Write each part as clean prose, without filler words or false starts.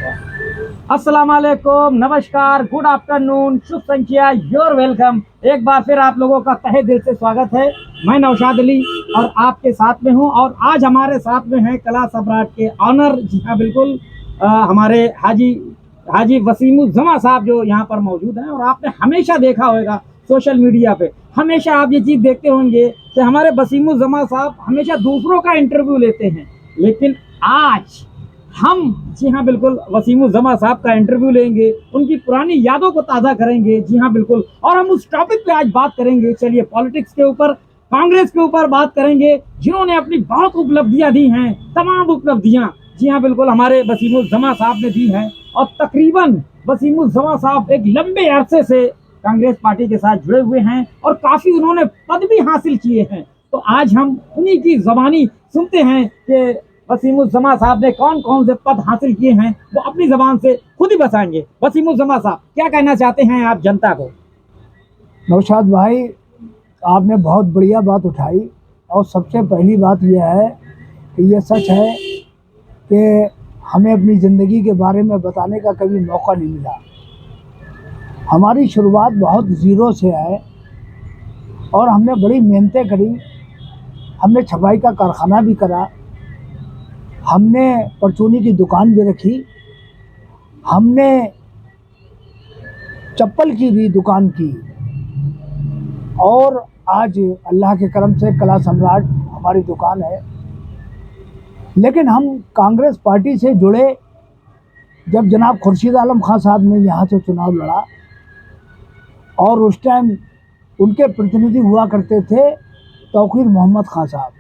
अस्सलाम वालेकुम, नमस्कार, गुड आफ्टरनून, शुभ संख्या, योर वेलकम। एक बार फिर आप लोगों का तहे दिल से स्वागत है। मैं नौशाद अली और आपके साथ में हूं और आज हमारे साथ में हैं कला सम्राट के ऑनर। जी हाँ बिल्कुल, हमारे हाजी वसीमुज़्ज़मा साहब जो यहाँ पर मौजूद हैं। और आपने हमेशा देखा होगा सोशल मीडिया पे, हमेशा आप ये चीज़ देखते होंगे कि हमारे वसीमुज़्ज़मा साहब हमेशा दूसरों का इंटरव्यू लेते हैं, लेकिन आज हम जी हाँ बिल्कुल वसीमुज़्ज़मा साहब का इंटरव्यू लेंगे, उनकी पुरानी यादों को ताज़ा करेंगे। जी हाँ बिल्कुल, और हम उस टॉपिक पे आज बात करेंगे। चलिए, पॉलिटिक्स के ऊपर, कांग्रेस के ऊपर बात करेंगे, जिन्होंने अपनी बहुत उपलब्धियां दी हैं, तमाम उपलब्धियां जी हाँ बिल्कुल हमारे वसीमुज़्ज़मा साहब ने दी हैं। और तकरीबन वसीमुज़्ज़मा साहब एक लंबे अरसे से कांग्रेस पार्टी के साथ जुड़े हुए हैं और काफी उन्होंने पद भी हासिल किए हैं। तो आज हम उन्हीं की जबानी सुनते हैं कि वसीमुज़्ज़मा साहब ने कौन कौन से पद हासिल किए हैं, वो अपनी जबान से खुद ही बताएंगे। वसीमुज़्ज़मा साहब, क्या कहना चाहते हैं आप जनता को? नौशाद भाई, आपने बहुत बढ़िया बात उठाई। और सबसे पहली बात यह है कि यह सच है कि हमें अपनी ज़िंदगी के बारे में बताने का कभी मौका नहीं मिला। हमारी शुरुआत बहुत ज़ीरो से है और हमने बड़ी मेहनतें करी। हमने छपाई का कारखाना भी करा, हमने परचूनी की दुकान भी रखी, हमने चप्पल की भी दुकान की, और आज अल्लाह के करम से कला सम्राट हमारी दुकान है। लेकिन हम कांग्रेस पार्टी से जुड़े जब जनाब खुर्शीद आलम खां साहब ने यहाँ से चुनाव लड़ा, और उस टाइम उनके प्रतिनिधि हुआ करते थे तौकीर मोहम्मद खां साहब।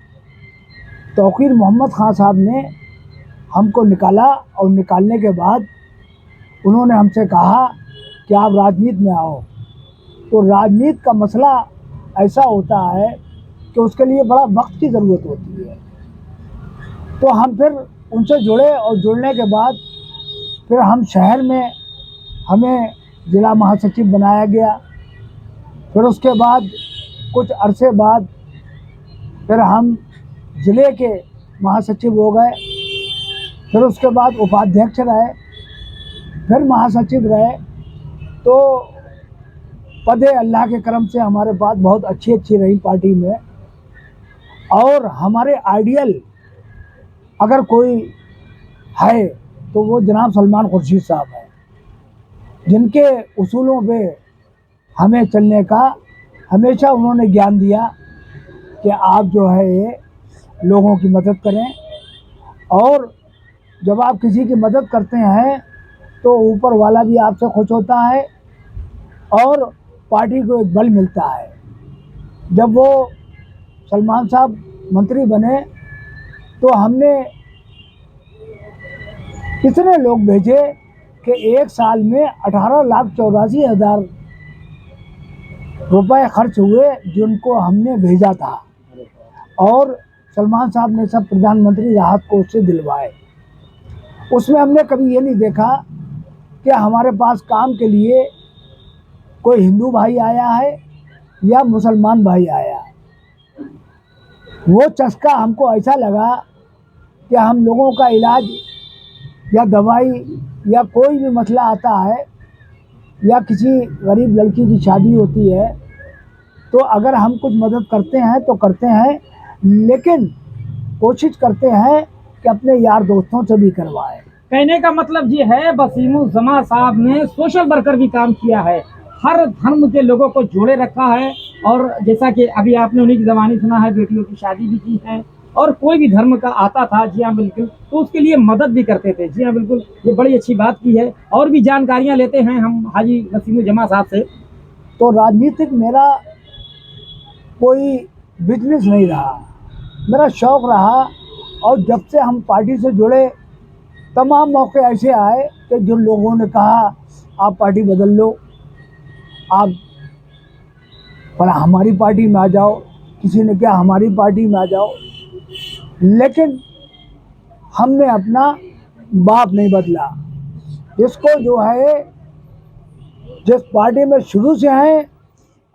तौकीर मोहम्मद खां साहब ने हमको निकाला और निकालने के बाद उन्होंने हमसे कहा कि आप राजनीति में आओ। तो राजनीति का मसला ऐसा होता है कि उसके लिए बड़ा वक्त की ज़रूरत होती है। तो हम फिर उनसे जुड़े और जुड़ने के बाद फिर हम शहर में, हमें ज़िला महासचिव बनाया गया। फिर उसके बाद कुछ अरसे बाद फिर हम ज़िले के महासचिव हो गए। फिर उसके बाद उपाध्यक्ष रहे, फिर महासचिव रहे। तो पदे अल्लाह के करम से हमारे पास बहुत अच्छी रही पार्टी में। और हमारे आइडियल अगर कोई है तो वो जनाब सलमान खुर्शीद साहब है, जिनके उसूलों पे हमें चलने का हमेशा उन्होंने ज्ञान दिया कि आप जो है ये लोगों की मदद करें। और जब आप किसी की मदद करते हैं तो ऊपर वाला भी आपसे खुश होता है और पार्टी को एक बल मिलता है। जब वो सलमान साहब मंत्री बने तो हमने इतने लोग भेजे कि एक साल में 18,84,000 रुपए खर्च हुए, जिनको हमने भेजा था। और सलमान साहब ने सब प्रधानमंत्री राहत कोष से दिलवाए। उसमें हमने कभी ये नहीं देखा कि हमारे पास काम के लिए कोई हिंदू भाई आया है या मुसलमान भाई आया। वो चस्का हमको ऐसा लगा कि हम लोगों का इलाज या दवाई या कोई भी मसला आता है या किसी गरीब लड़की की शादी होती है, तो अगर हम कुछ मदद करते हैं तो करते हैं, लेकिन कोशिश करते हैं कि अपने यार दोस्तों से भी करवाएं। कहने का मतलब ये है, वसीमुज़्ज़मा साहब ने सोशल वर्कर भी काम किया है, हर धर्म के लोगों को जोड़े रखा है। और जैसा कि अभी आपने उन्हीं की ज़बानी सुना है, बेटियों की शादी भी की है, और कोई भी धर्म का आता था जी हाँ बिल्कुल तो उसके लिए मदद भी करते थे। जी हाँ बिल्कुल, ये बड़ी अच्छी बात की है। और भी जानकारियाँ लेते हैं हम हाजी वसीमुज़्ज़मा साहब से। तो राजनीतिक मेरा कोई बिजनेस नहीं रहा, मेरा शौक़ रहा। और जब से हम पार्टी से जुड़े तमाम मौके ऐसे आए कि जिन लोगों ने कहा आप पार्टी बदल लो, आप पर हमारी पार्टी में आ जाओ, किसी ने क्या हमारी पार्टी में आ जाओ। लेकिन हमने अपना बाप नहीं बदला। इसको जो है, जिस पार्टी में शुरू से हैं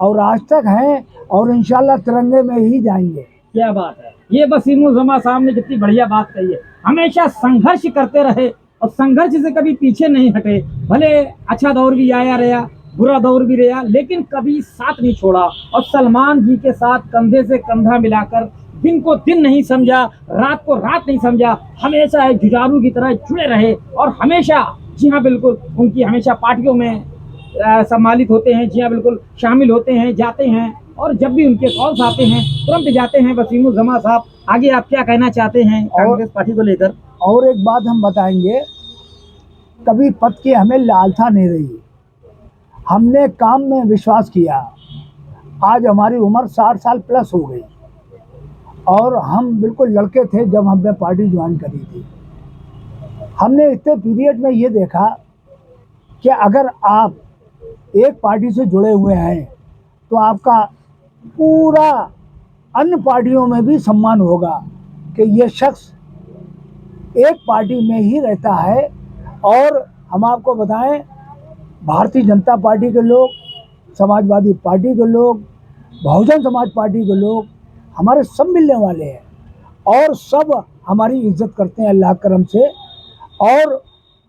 और आज तक हैं और इंशाल्लाह तिरंगे में ही जाएंगे। क्या बात है, ये वसीमुज़्ज़मा साहब ने कितनी बढ़िया बात कही है। हमेशा संघर्ष करते रहे और संघर्ष से कभी पीछे नहीं हटे। भले अच्छा दौर भी आया रहा, बुरा दौर भी रहा, लेकिन कभी साथ नहीं छोड़ा और सलमान जी के साथ कंधे से कंधा मिलाकर दिन को दिन नहीं समझा, रात को रात नहीं समझा, हमेशा एक जुझारू की तरह जुड़े रहे और हमेशा, जी हाँ बिल्कुल, उनकी हमेशा पार्टियों में सम्मानित होते हैं, जी हाँ बिल्कुल, शामिल होते हैं, जाते हैं और जब भी उनके कॉल्स आते हैं तुरंत जाते हैं। वसीमुज्जमा साहब, आगे आप क्या कहना चाहते हैं कांग्रेस पार्टी को लेकर? और एक बात हम बताएंगे, कभी पद की हमें लालसा नहीं रही, हमने काम में विश्वास किया। आज हमारी उम्र 60 साल प्लस हो गई और हम बिल्कुल लड़के थे जब हमने पार्टी ज्वाइन करी थी। हमने इतने पीरियड में ये देखा कि अगर आप एक पार्टी से जुड़े हुए हैं तो आपका पूरा अन्य पार्टियों में भी सम्मान होगा कि ये शख्स एक पार्टी में ही रहता है। और हम आपको बताएं, भारतीय जनता पार्टी के लोग, समाजवादी पार्टी के लोग, बहुजन समाज पार्टी के लोग हमारे सब मिलने वाले हैं और सब हमारी इज्जत करते हैं अल्लाह करम से। और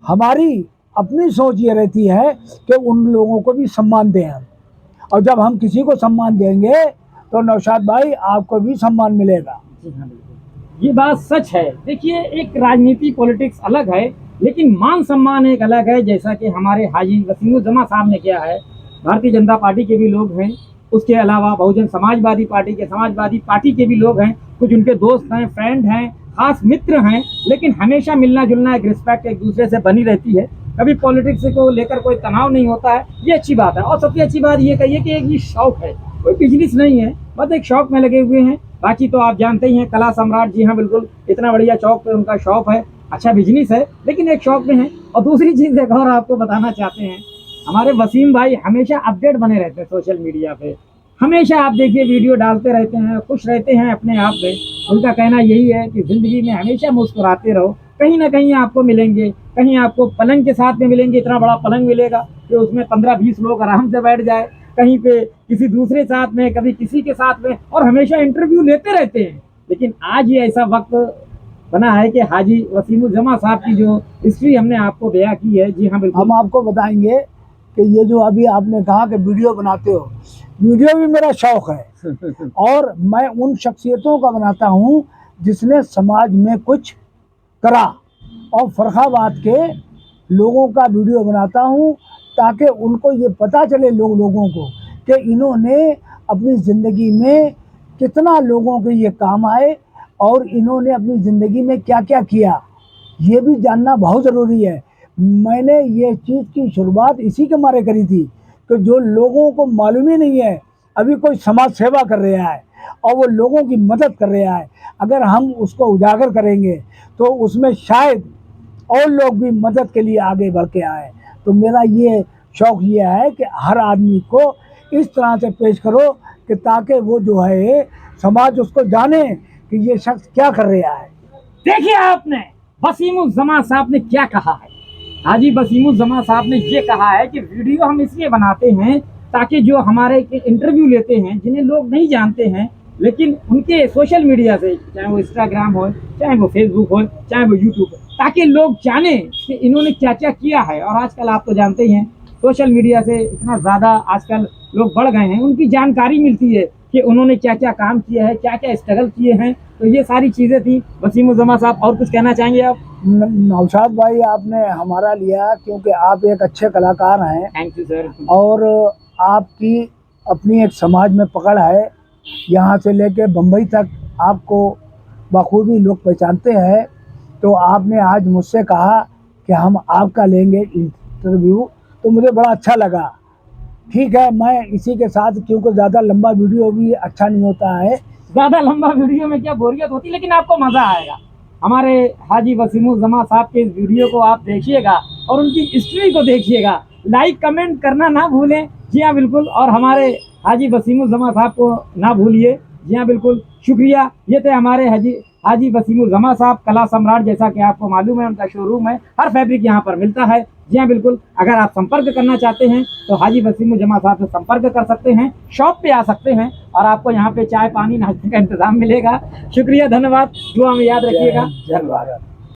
हमारी अपनी सोच ये रहती है कि उन लोगों को भी सम्मान दें हम, और जब हम किसी को सम्मान देंगे तो नौशाद भाई आपको भी सम्मान मिलेगा। जी हाँ बिल्कुल, ये बात सच है। देखिए, एक राजनीति पॉलिटिक्स अलग है, लेकिन मान सम्मान एक अलग है। जैसा कि हमारे हाजी वसीमुज्जमा साहब ने किया है, भारतीय जनता पार्टी के भी लोग हैं, उसके अलावा बहुजन समाजवादी पार्टी के भी लोग हैं, कुछ उनके दोस्त हैं, फ्रेंड हैं, खास मित्र हैं, लेकिन हमेशा मिलना जुलना, एक रिस्पेक्ट एक दूसरे से बनी रहती है। कभी पॉलिटिक्स को लेकर कोई तनाव नहीं होता है, ये अच्छी बात है। और सबसे अच्छी बात ये कहिए कि एक ये शौक है, कोई बिजनेस नहीं है, बस एक शौक में लगे हुए हैं। बाकी तो आप जानते ही हैं, कला सम्राट, जी हाँ बिल्कुल, इतना बढ़िया चौक पे उनका शॉप है, अच्छा बिजनेस है, लेकिन एक शौक में है। और दूसरी चीज़ एक और आपको बताना चाहते हैं, हमारे वसीम भाई हमेशा अपडेट बने रहते हैं सोशल मीडिया पे, हमेशा आप देखिए वीडियो डालते रहते हैं, खुश रहते हैं अपने आप में। उनका कहना यही है कि ज़िंदगी में हमेशा मुस्कुराते रहो, कहीं ना कहीं आपको मिलेंगे, कहीं आपको पलंग के साथ में मिलेंगे, इतना बड़ा पलंग मिलेगा कि उसमें 15-20 लोग आराम से बैठ जाए, कहीं पे किसी दूसरे साथ में, कभी किसी के साथ में, और हमेशा इंटरव्यू लेते रहते हैं। लेकिन आज ये ऐसा वक्त बना है कि हाजी वसीमुज्जमा साहब की जो हिस्ट्री हमने आपको बयां की है, जी हाँ बिल्कुल, हम आपको बताएंगे कि ये जो अभी आपने कहा कि वीडियो बनाते हो, वीडियो भी मेरा शौक है और मैं उन शख्सियतों का बनाता हूँ जिसने समाज में कुछ करा, और फर्रुखाबाद के लोगों का वीडियो बनाता हूँ ताकि उनको ये पता चले, लोगों को, कि इन्होंने अपनी ज़िंदगी में कितना लोगों के ये काम आए और इन्होंने अपनी ज़िंदगी में क्या क्या किया, ये भी जानना बहुत ज़रूरी है। मैंने ये चीज़ की शुरुआत इसी के मारे करी थी कि जो लोगों को मालूम ही नहीं है, अभी कोई समाज सेवा कर रहा है और वो लोगों की मदद कर रहा है, अगर हम उसको उजागर करेंगे तो उसमें शायद और लोग भी मदद के लिए आगे बढ़ के आए। तो मेरा ये शौक़ ये है कि हर आदमी को इस तरह से पेश करो कि ताकि वो जो है समाज उसको जाने कि ये शख्स क्या कर रहा है। देखिए आपने वसीमुज्जमा साहब ने क्या कहा है। हाजी वसीमुज्जमा साहब ने ये कहा है कि वीडियो हम इसलिए बनाते हैं ताकि जो हमारे इंटरव्यू लेते हैं, जिन्हें लोग नहीं जानते हैं, लेकिन उनके सोशल मीडिया से, चाहे वो इंस्टाग्राम हो, चाहे वो फेसबुक हो, चाहे वो यूट्यूब हो, ताकि लोग जाने कि इन्होंने क्या क्या किया है। और आजकल आप तो जानते ही हैं, सोशल मीडिया से इतना ज़्यादा आजकल लोग बढ़ गए हैं, उनकी जानकारी मिलती है कि उन्होंने क्या क्या काम किया है, क्या क्या स्ट्रगल किए हैं। तो ये सारी चीज़ें थी। वसीमुज्जमा साहब, और कुछ कहना चाहेंगे आप? नौशाद भाई, आपने हमारा लिया क्योंकि आप एक अच्छे कलाकार हैं। Thank you sir. और आपकी अपनी एक समाज में पकड़ है, यहाँ से लेके बम्बई तक आपको बखूबी लोग पहचानते हैं। तो आपने आज मुझसे कहा कि हम आपका लेंगे इंटरव्यू, तो मुझे बड़ा अच्छा लगा। ठीक है, मैं इसी के साथ, क्योंकि ज़्यादा लंबा वीडियो भी अच्छा नहीं होता है, ज़्यादा लंबा वीडियो में क्या बोरियत होती, लेकिन आपको मज़ा आएगा। हमारे हाजी वसीमुज्जमा साहब के इस वीडियो को आप देखिएगा और उनकी हिस्ट्री को देखिएगा, लाइक कमेंट करना ना भूलें। जी हाँ बिल्कुल, और हमारे हाजी वसीमुज्जमा साहब को ना भूलिए। जी हाँ बिल्कुल, शुक्रिया। ये थे हमारे हाजी वसीमुज्जमा साहब, कला सम्राट, जैसा कि आपको मालूम है उनका शोरूम है, हर फैब्रिक यहाँ पर मिलता है। जी हाँ बिल्कुल, अगर आप संपर्क करना चाहते हैं तो हाजी वसीमुज्जमा साहब से संपर्क कर सकते हैं, शॉप पे आ सकते हैं और आपको यहाँ पे चाय पानी नाश्ते का इंतजाम मिलेगा। शुक्रिया, धन्यवाद, दुआ में याद रखिएगा। धन्यवाद।